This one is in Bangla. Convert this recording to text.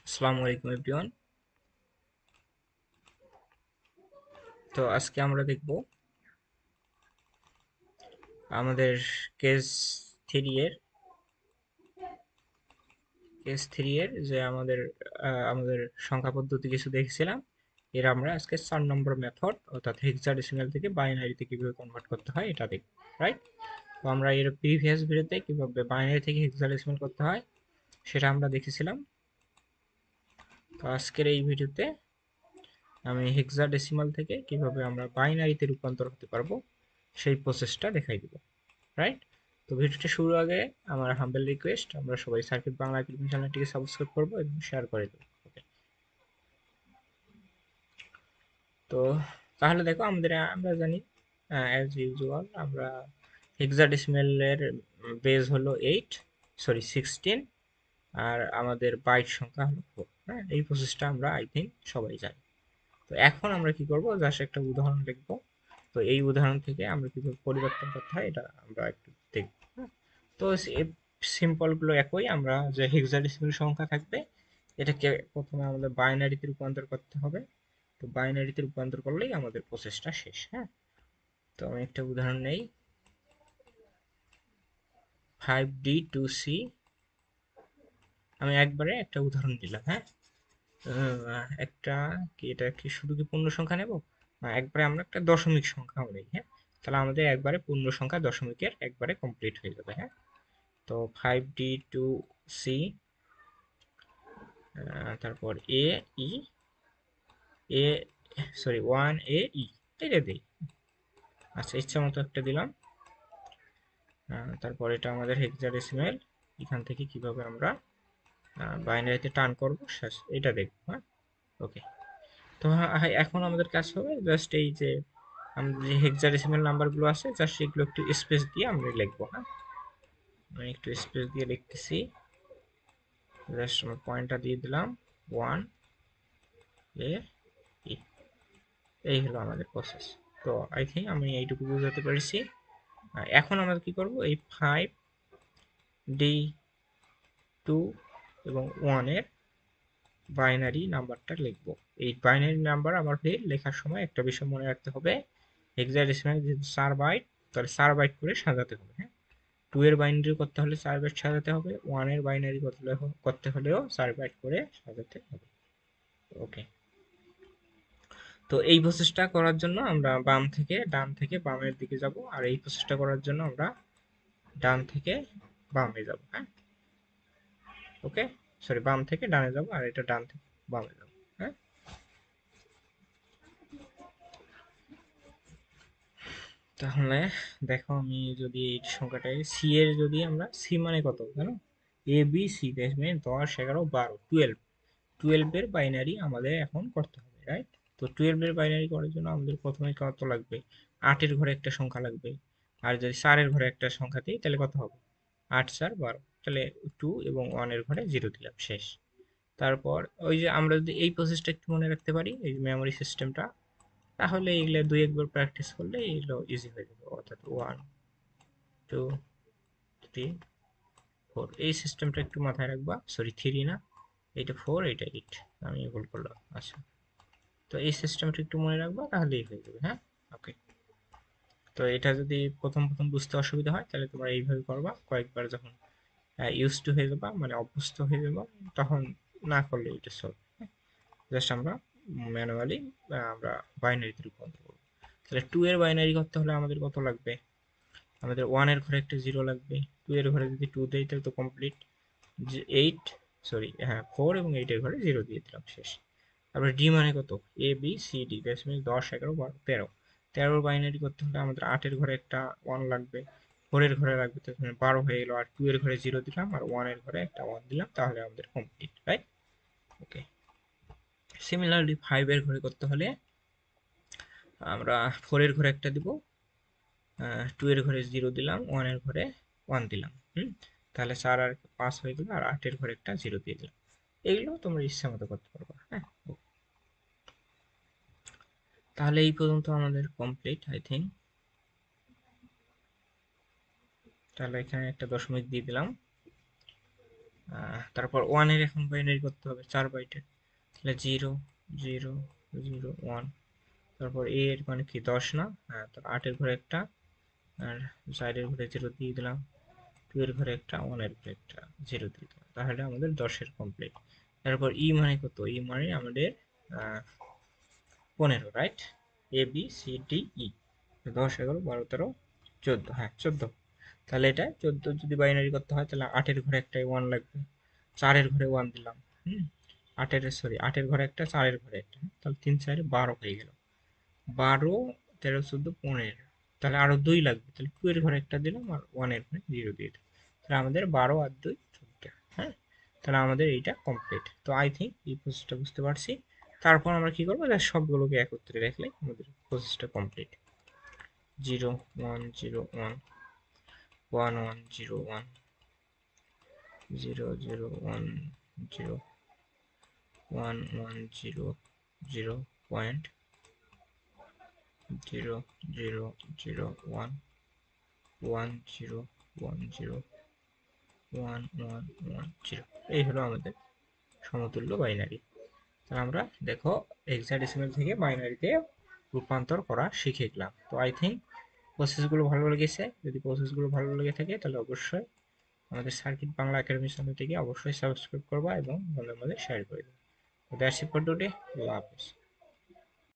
আসসালামু আলাইকুম এভরিওয়ান। তো আজকে আমরা দেখব আমাদের কেস থ্রি এর যে আমাদের সংখ্যা পদ্ধতি কিছু দেখছিলাম। এর আমরা আজকে 4 নম্বর মেথড অর্থাৎ হেক্সাডেসিমাল থেকে বাইনারিতে কিভাবে কনভার্ট করতে হয় এটা দেখব, রাইট? তো আমরা এর প্রিভিয়াস ভিডিওতে কিভাবে বাইনারি থেকে হেক্সাডেসিমাল করতে হয় সেটা আমরা দেখেছিলাম। তো আজকের এই ভিডিওতে আমি হেক্সাডেসিমাল থেকে কিভাবে আমরা বাইনারিতে রূপান্তর হতে পারবো সেই প্রসেসটা দেখাই দিব, রাইট? তো ভিডিওটা শুরুর আগে আমার হাম্বল রিকোয়েস্ট, আমরা সবাই সার্কিট বাংলা একাডেমি চ্যানেলটিকে সাবস্ক্রাইব করবো এবং শেয়ার করে দেবো। ওকে, তো তাহলে দেখো আমরা জানি অ্যাজ ইউজুয়াল আমরা হেক্সাডেসিমেলের বেজ হলো 16, আর আমাদের বাইট সংখ্যা হলো 4। হ্যাঁ, এই প্রসেসটা আমরা আই থিঙ্ক সবাই জানি। তো এখন আমরা কি করব, জাস্ট একটা উদাহরণ লিখবো। তো এই উদাহরণ থেকে আমরা কিভাবে পরিবর্তন করতে হয় এটা আমরা একটু দেখব। হ্যাঁ, তো সিম্পল গুলো একই, আমরা যে হেক্সাডেসিমাল সংখ্যা থাকবে এটাকে প্রথমে আমাদের বাইনারিতে রূপান্তর করতে হবে। তো বাইনারিতে রূপান্তর করলেই আমাদের প্রসেসটা শেষ। হ্যাঁ, তো আমি একটা উদাহরণ নেই, 5D2C। আমি একবারে একটা উদাহরণ দিলাম। হ্যাঁ, একটা কি, এটা কি শুধু কি পূর্ণ সংখ্যা নেব না একবারে আমরা একটা দশমিক সংখ্যাও নেই? হ্যাঁ, তাহলে আমাদের একবারে পূর্ণ সংখ্যা দশমিকের একবারে কমপ্লিট হয়ে যাবে। হ্যাঁ, তো 5D2C, তারপর ই এ সরি 1AE, এটা দিই। আচ্ছা, ইচ্ছা মতো একটা দিলাম। তারপর এটা আমাদের হেক্সাডেসিমেল, এখান থেকে কিভাবে আমরা বাইনারিতে টার্ন করবো এটা দেখবো। হ্যাঁ, ওকে। তো এখন আমাদের কাজ হবে জাস্ট এই যে আমাদের যে হেক্সাডেসিমাল নাম্বারগুলো আছে জাস্ট সেগুলো একটু স্পেস দিয়ে আমরা লিখবো। হ্যাঁ, আমি একটু স্পেস দিয়ে লিখতেছি। জাস্ট আমি পয়েন্টটা দিয়ে দিলাম 1AE। এই হলো আমাদের প্রসেস। তো আই থিঙ্ক আমি এইটুকু বুঝাতে পেরেছি। এখন আমরা কি করব, এই 5D2 এবং 1 এর বাইনারি নাম্বারটা লিখবো। এই বাইনারি নাম্বার আমার লেখার সময় একটা বিষয় মনে রাখতে হবে, হেক্সাডেসিমাল যেহেতু 4 বাইট, তাহলে 4 বাইট করে সাজাতে হবে। হ্যাঁ, 2 এর বাইনারি করতে হলে 4 বাইট সাজাতে হবে, 1 এর বাইনারি করতে হলেও 4 বাইট করে সাজাতে হবে। ওকে, তো এই প্রসেসটা করার জন্য আমরা বাম থেকে ডান থেকে বামের দিকে যাব, আর এই প্রসেসটা করার জন্য আমরা ডান থেকে বামে যাব। হ্যাঁ, ওকে, সরি, বাম থেকে ডানে যাব, আর এটা ডান থেকে বামে যাব। হ্যাঁ, তাহলে দেখো, আমি যদি এই সংখ্যাটাকে সি এর, যদি আমরা সি মানে কত জানো, ABC, দেশ মানে 10, 11, 12, 12 এর বাইনারি আমাদের এখন করতে হবে, রাইট? তো 12 এর বাইনারি করার জন্য আমাদের প্রথমে কত লাগবে, 8 এর ঘরে একটা সংখ্যা লাগবে। আর যদি 4 এর ঘরে একটা সংখ্যা দিই তাহলে কত হবে, 8 4 12, তাহলে 2 এবং 1 এর ঘরে 0 দিলাম, শেষ। তারপর ওই যে আমরা যদি এই প্রসেসটা একটু মনে রাখতে পারি, এই মেমোরি সিস্টেমটা, তাহলে এগুলো দুই একবার প্র্যাকটিস করলে এগুলো ইজি হয়ে যাবে। অর্থাৎ 1 2 3 4, এই সিস্টেমটা একটু মাথায় রাখবা। সরি, 3 না, এটা 4, এটা 8, আমি ভুল করলাম। আচ্ছা, তো এই সিস্টেমটা একটু মনে রাখবা, তাহলেই হয়ে যাবে। হ্যাঁ, ওকে। তো এটা যদি প্রথম প্রথম বুঝতে অসুবিধা হয় তাহলে তোমরা এইভাবে করবা, কয়েকবার যখন ইউজ টু হয়ে যাবা, মানে অভ্যস্ত হয়ে যাবা, তখন না করলে এটা সলভ। জাস্ট আমরা ম্যানুয়ালি আমরা বাইনারিতে রূপান্তর করবো। তাহলে 2 এর বাইনারি করতে হলে আমাদের কত লাগবে, আমাদের 1 এর ঘরে একটা 0 লাগবে, 2 এর ঘরে যদি 2 দেই তাহলে তো কমপ্লিট। 8, সরি, হ্যাঁ 4 এবং 8 এর ঘরে 0 দিয়ে দিলাম, শেষ। তারপরে ডি মানে কত, ABCD, দ্যাটস মিন 10, 11, 12, 13। 13 বাইনারি করতে হলে আমাদের 8 এর ঘরে একটা 1 লাগবে, 4 এর ঘরে লাগবে, তো 12 হয়ে গেল। আর 2 এর ঘরে 0 দিলাম, আর 1 এর ঘরে একটা 1 দিলাম, তাহলে আমাদের কমপ্লিট, রাইট? ওকে। সিমিলারলি 5 এর ঘরে করতে হলে আমরা 4 এর ঘরে একটা দিব, 2 এর ঘরে 0 দিলাম, 1 এর ঘরে 1 দিলাম। তাহলে 4 আর 5 হয়ে গেল, আর 8 এর ঘরে একটা 0 দিয়ে দিলাম। এইগুলো তোমরা ইচ্ছা মতো করতে পারবা। হ্যাঁ, তাহলে এই পর্যন্ত আমাদের কমপ্লিট আই থিঙ্ক। তাহলে এখানে একটা দশমিক দিয়ে দিলাম। তারপর ওয়ানের এখন বাইনারি করতে হবে 4 বাইটের, তাহলে 0 0 0 1। তারপর এ এর মানে কি 10 না? হ্যাঁ, তো 8-এর ঘরে একটা, আর সাইডের ঘরে 0 দিয়ে দিলাম, 2 এর ঘরে একটা, 1 এর ঘরে একটা 0 দিয়ে দিলাম, তাহলে আমাদের 10-এর কমপ্লিট। তারপর ই মানে কত? ই মানে আমাদের 15, right? A B C D E, 10 11 12 13 14, হ্যাঁ 14। তাহলে এটা 14 যদি বাইনারি করতে হয় তাহলে 8-এর ঘরে একটা 1 লাগবে, 4-এর ঘরে 1 দিলাম, হুম, 8-এর ঘরে একটা, 4-এর ঘরে একটা, তাহলে 3 4 12 হয়ে গেল। 12 13 14 15, তাহলে আরো 2 লাগবে, তাহলে 2 এর ঘরে একটা দিলাম আর 1 এর ঘরে 0 দিয়ে দিলাম, তাহলে আমাদের 12 আর 2 14। হ্যাঁ, তাহলে আমাদের এইটা কমপ্লিট। তো আই থিঙ্ক এই প্রসেসটা বুঝতে পারছি। তারপর আমরা কি করবো, সবগুলোকে একত্রে রাখলে আমাদের প্রসেসটা কমপ্লিট। 0 1 0 1 1 1 0 1 0 0 1 0 1 1 0 0 পয়েন্ট 0 0 0 1 1 0 1 0 1 1 1 0। এই হলো আমাদের সমতুল্য বাইনারি। তাহলে আমরা দেখো হেক্সাডেসিমাল থেকে বাইনারিতে রূপান্তর করা শিখে গেলাম। তো আই থিঙ্ক প্রসেসগুলো ভালো লেগেছে। যদি প্রসেসগুলো ভালো লেগে থাকে তাহলে অবশ্যই আমাদের সার্কিট বাংলা একাডেমি চ্যানেলটিকে অবশ্যই সাবস্ক্রাইব করবা এবং বন্ধুদের মধ্যে শেয়ার করে দেবে। That's it for today. আল্লাহ হাফেজ।